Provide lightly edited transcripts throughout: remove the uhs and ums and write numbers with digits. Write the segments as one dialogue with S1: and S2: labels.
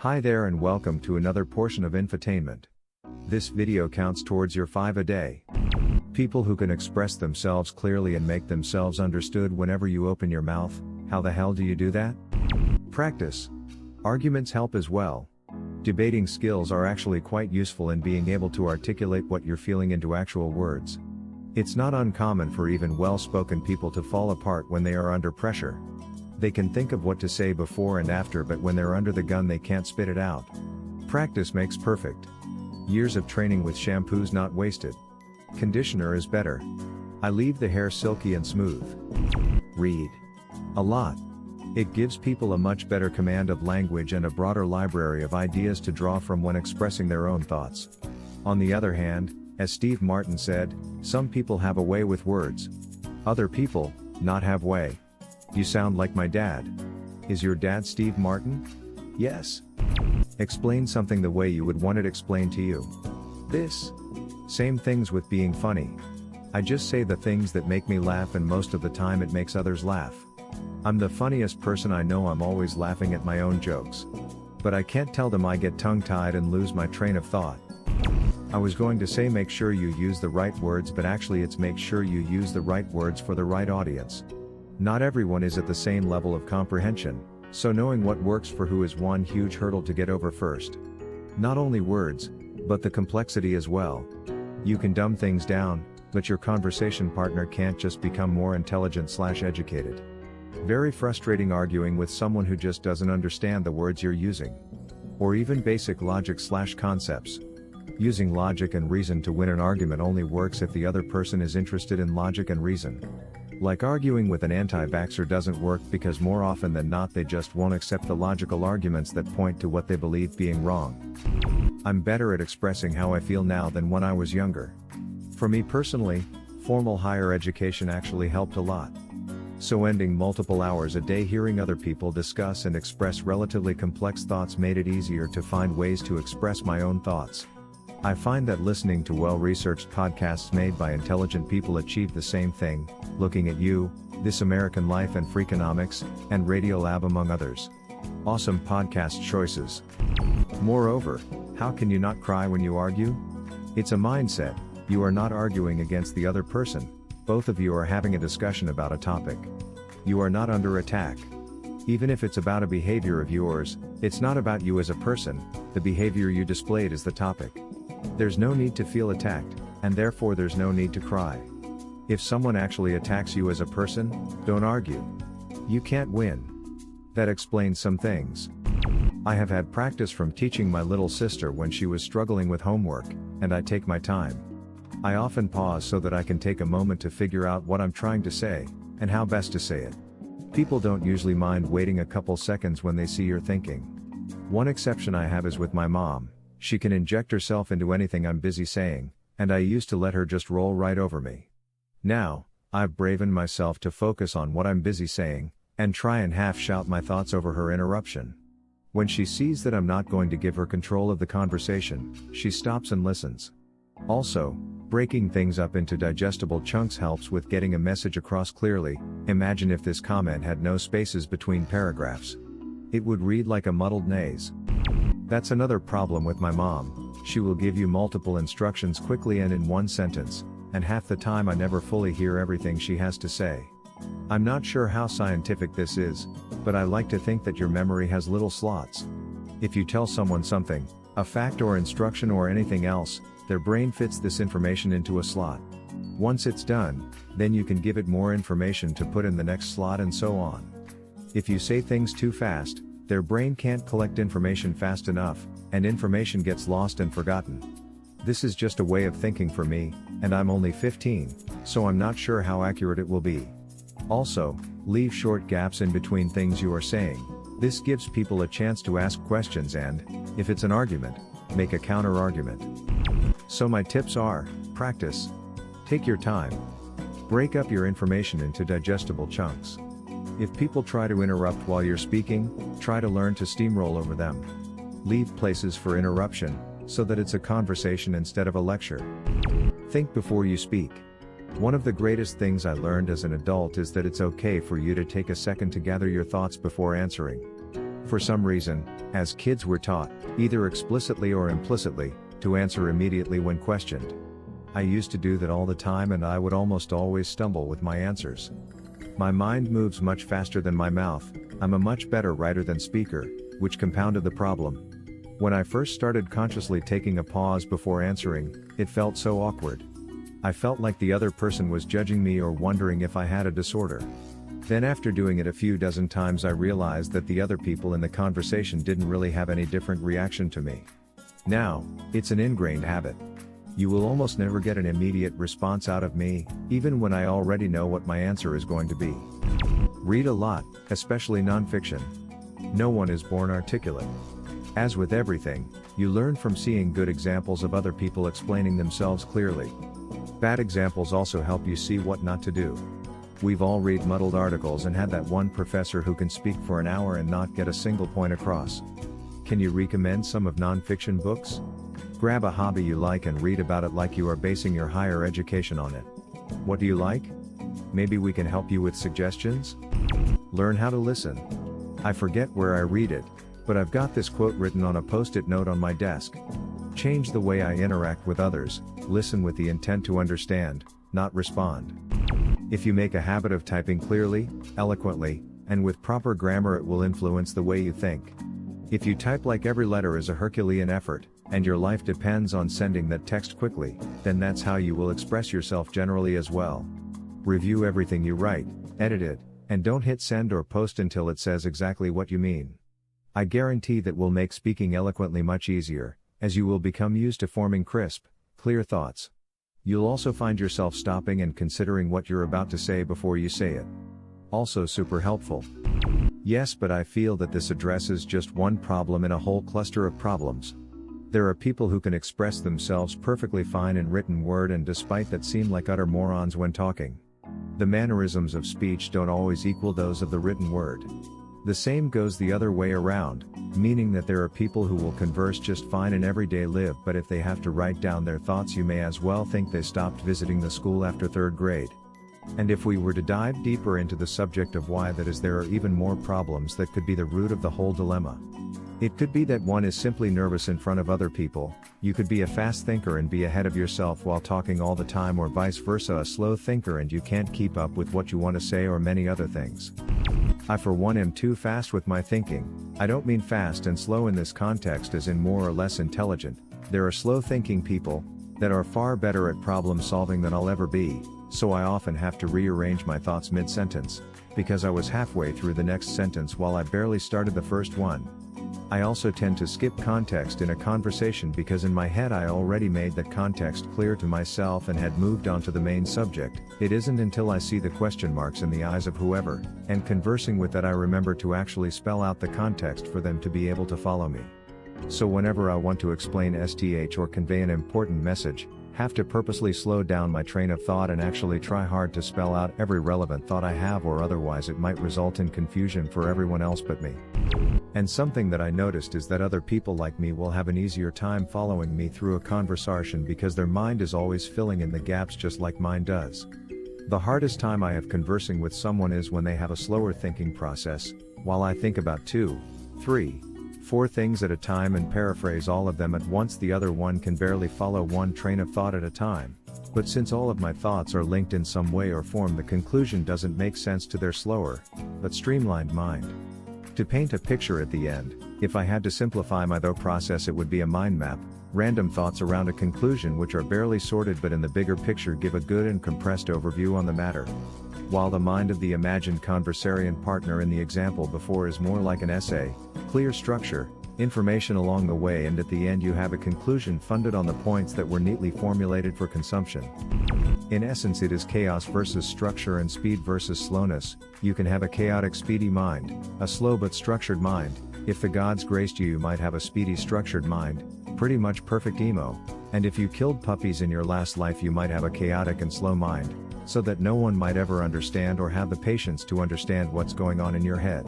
S1: Hi there and welcome to another portion of infotainment. This video counts towards your 5 a day. People who can express themselves clearly and make themselves understood whenever you open your mouth. How the hell do you do that? Practice. Arguments help as well. Debating skills are actually quite useful in being able to articulate what you're feeling into actual words. It's not uncommon for even well-spoken people to fall apart when they are under pressure. They can think of what to say before and after, but when they're under the gun they can't spit it out. Practice makes perfect. Years of training with shampoos not wasted. Conditioner is better. I leave the hair silky and smooth. Read. A lot. It gives people a much better command of language and a broader library of ideas to draw from when expressing their own thoughts. On the other hand, as Steve Martin said, some people have a way with words. Other people, not have way. You sound like my dad. Is your dad Steve Martin? Yes. Explain something the way you would want it explained to you. This. Same things with being funny. I just say the things that make me laugh, and most of the time it makes others laugh. I'm the funniest person I know. I'm always laughing at my own jokes. But I can't tell them I get tongue-tied and lose my train of thought. I was going to say make sure you use the right words, but actually it's make sure you use the right words for the right audience. Not everyone is at the same level of comprehension, so knowing what works for who is one huge hurdle to get over first. Not only words, but the complexity as well. You can dumb things down, but your conversation partner can't just become more intelligent/educated. Very frustrating arguing with someone who just doesn't understand the words you're using. Or even basic logic/concepts. Using logic and reason to win an argument only works if the other person is interested in logic and reason. Like arguing with an anti-vaxxer doesn't work because more often than not they just won't accept the logical arguments that point to what they believe being wrong. I'm better at expressing how I feel now than when I was younger. For me personally, formal higher education actually helped a lot. So ending multiple hours a day hearing other people discuss and express relatively complex thoughts made it easier to find ways to express my own thoughts. I find that listening to well-researched podcasts made by intelligent people achieve the same thing, Looking at You, This American Life and Freakonomics, and Radiolab among others. Awesome podcast choices. Moreover, how can you not cry when you argue? It's a mindset. You are not arguing against the other person. Both of you are having a discussion about a topic. You are not under attack. Even if it's about a behavior of yours, it's not about you as a person, the behavior you displayed is the topic. There's no need to feel attacked, and therefore there's no need to cry. If someone actually attacks you as a person, don't argue. You can't win. That explains some things. I have had practice from teaching my little sister when she was struggling with homework, and I take my time. I often pause so that I can take a moment to figure out what I'm trying to say, and how best to say it. People don't usually mind waiting a couple seconds when they see you're thinking. One exception I have is with my mom. She can inject herself into anything I'm busy saying, and I used to let her just roll right over me. Now, I've bravened myself to focus on what I'm busy saying, and try and half-shout my thoughts over her interruption. When she sees that I'm not going to give her control of the conversation, she stops and listens. Also, breaking things up into digestible chunks helps with getting a message across clearly. Imagine if this comment had no spaces between paragraphs. It would read like a muddled naze. That's another problem with my mom. She will give you multiple instructions quickly and in one sentence, and half the time I never fully hear everything she has to say. I'm not sure how scientific this is, but I like to think that your memory has little slots. If you tell someone something, a fact or instruction or anything else, their brain fits this information into a slot. Once it's done, then you can give it more information to put in the next slot and so on. If you say things too fast, their brain can't collect information fast enough, and information gets lost and forgotten. This is just a way of thinking for me, and I'm only 15, so I'm not sure how accurate it will be. Also, leave short gaps in between things you are saying. This gives people a chance to ask questions and, if it's an argument, make a counter-argument. So my tips are, practice. Take your time. Break up your information into digestible chunks. If people try to interrupt while you're speaking, try to learn to steamroll over them. Leave places for interruption, so that it's a conversation instead of a lecture. Think before you speak. One of the greatest things I learned as an adult is that it's okay for you to take a second to gather your thoughts before answering. For some reason, as kids we're taught, either explicitly or implicitly, to answer immediately when questioned. I used to do that all the time and I would almost always stumble with my answers. My mind moves much faster than my mouth. I'm a much better writer than speaker, which compounded the problem. When I first started consciously taking a pause before answering, it felt so awkward. I felt like the other person was judging me or wondering if I had a disorder. Then after doing it a few dozen times I realized that the other people in the conversation didn't really have any different reaction to me. Now, it's an ingrained habit. You will almost never get an immediate response out of me, even when I already know what my answer is going to be. Read a lot, especially nonfiction. No one is born articulate. As with everything, you learn from seeing good examples of other people explaining themselves clearly. Bad examples also help you see what not to do. We've all read muddled articles and had that one professor who can speak for an hour and not get a single point across. Can you recommend some of nonfiction books? Grab a hobby you like and read about it like you are basing your higher education on it. What do you like? Maybe we can help you with suggestions? Learn how to listen. I forget where I read it, but I've got this quote written on a post-it note on my desk. Change the way I interact with others, listen with the intent to understand, not respond. If you make a habit of typing clearly, eloquently, and with proper grammar, it will influence the way you think. If you type like every letter is a Herculean effort, and your life depends on sending that text quickly, then that's how you will express yourself generally as well. Review everything you write, edit it, and don't hit send or post until it says exactly what you mean. I guarantee that will make speaking eloquently much easier, as you will become used to forming crisp, clear thoughts. You'll also find yourself stopping and considering what you're about to say before you say it. Also super helpful. Yes, but I feel that this addresses just one problem in a whole cluster of problems. There are people who can express themselves perfectly fine in written word and despite that seem like utter morons when talking. The mannerisms of speech don't always equal those of the written word. The same goes the other way around, meaning that there are people who will converse just fine in everyday life, but if they have to write down their thoughts you may as well think they stopped visiting the school after 3rd grade. And if we were to dive deeper into the subject of why that is, there are even more problems that could be the root of the whole dilemma. It could be that one is simply nervous in front of other people, you could be a fast thinker and be ahead of yourself while talking all the time, or vice versa, a slow thinker and you can't keep up with what you want to say, or many other things. I for one am too fast with my thinking. I don't mean fast and slow in this context as in more or less intelligent. There are slow thinking people that are far better at problem solving than I'll ever be, so I often have to rearrange my thoughts mid-sentence, because I was halfway through the next sentence while I barely started the first one. I also tend to skip context in a conversation because in my head I already made that context clear to myself and had moved on to the main subject. It isn't until I see the question marks in the eyes of whoever, and conversing with, that I remember to actually spell out the context for them to be able to follow me. So whenever I want to explain STH or convey an important message, have to purposely slow down my train of thought and actually try hard to spell out every relevant thought I have, or otherwise it might result in confusion for everyone else but me. And something that I noticed is that other people like me will have an easier time following me through a conversation because their mind is always filling in the gaps just like mine does. The hardest time I have conversing with someone is when they have a slower thinking process, while I think about 2, 3, 4 things at a time and paraphrase all of them at once. The other one can barely follow one train of thought at a time. But since all of my thoughts are linked in some way or form, the conclusion doesn't make sense to their slower, but streamlined mind. To paint a picture at the end, if I had to simplify my thought process, it would be a mind map, random thoughts around a conclusion which are barely sorted but in the bigger picture give a good and compressed overview on the matter. While the mind of the imagined conversarian partner in the example before is more like an essay, clear structure, information along the way, and at the end you have a conclusion funded on the points that were neatly formulated for consumption. In essence, it is chaos versus structure and speed versus slowness. You can have a chaotic speedy mind, a slow but structured mind. If the gods graced you, you might have a speedy structured mind, pretty much perfect emo. And if you killed puppies in your last life, you might have a chaotic and slow mind, so that no one might ever understand or have the patience to understand what's going on in your head.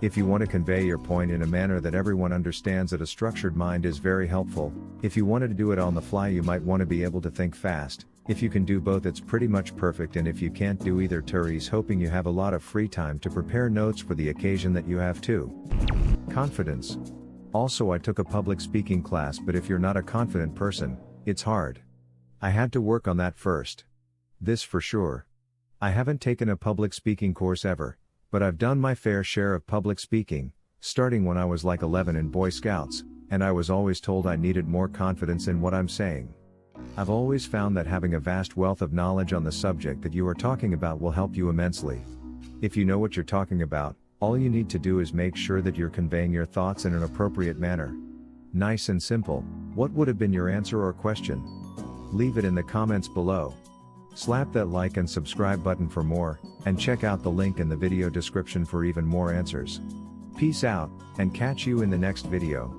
S1: If you want to convey your point in a manner that everyone understands, that a structured mind is very helpful. If you wanted to do it on the fly, you might want to be able to think fast. If you can do both, it's pretty much perfect, and if you can't do either, Turi's hoping you have a lot of free time to prepare notes for the occasion that you have too. Confidence. Also, I took a public speaking class, but if you're not a confident person, it's hard. I had to work on that first. This for sure. I haven't taken a public speaking course ever, but I've done my fair share of public speaking, starting when I was like 11 in Boy Scouts, and I was always told I needed more confidence in what I'm saying. I've always found that having a vast wealth of knowledge on the subject that you are talking about will help you immensely. If you know what you're talking about, all you need to do is make sure that you're conveying your thoughts in an appropriate manner. Nice and simple. What would have been your answer or question? Leave it in the comments below. Slap that like and subscribe button for more, and check out the link in the video description for even more answers. Peace out, and catch you in the next video.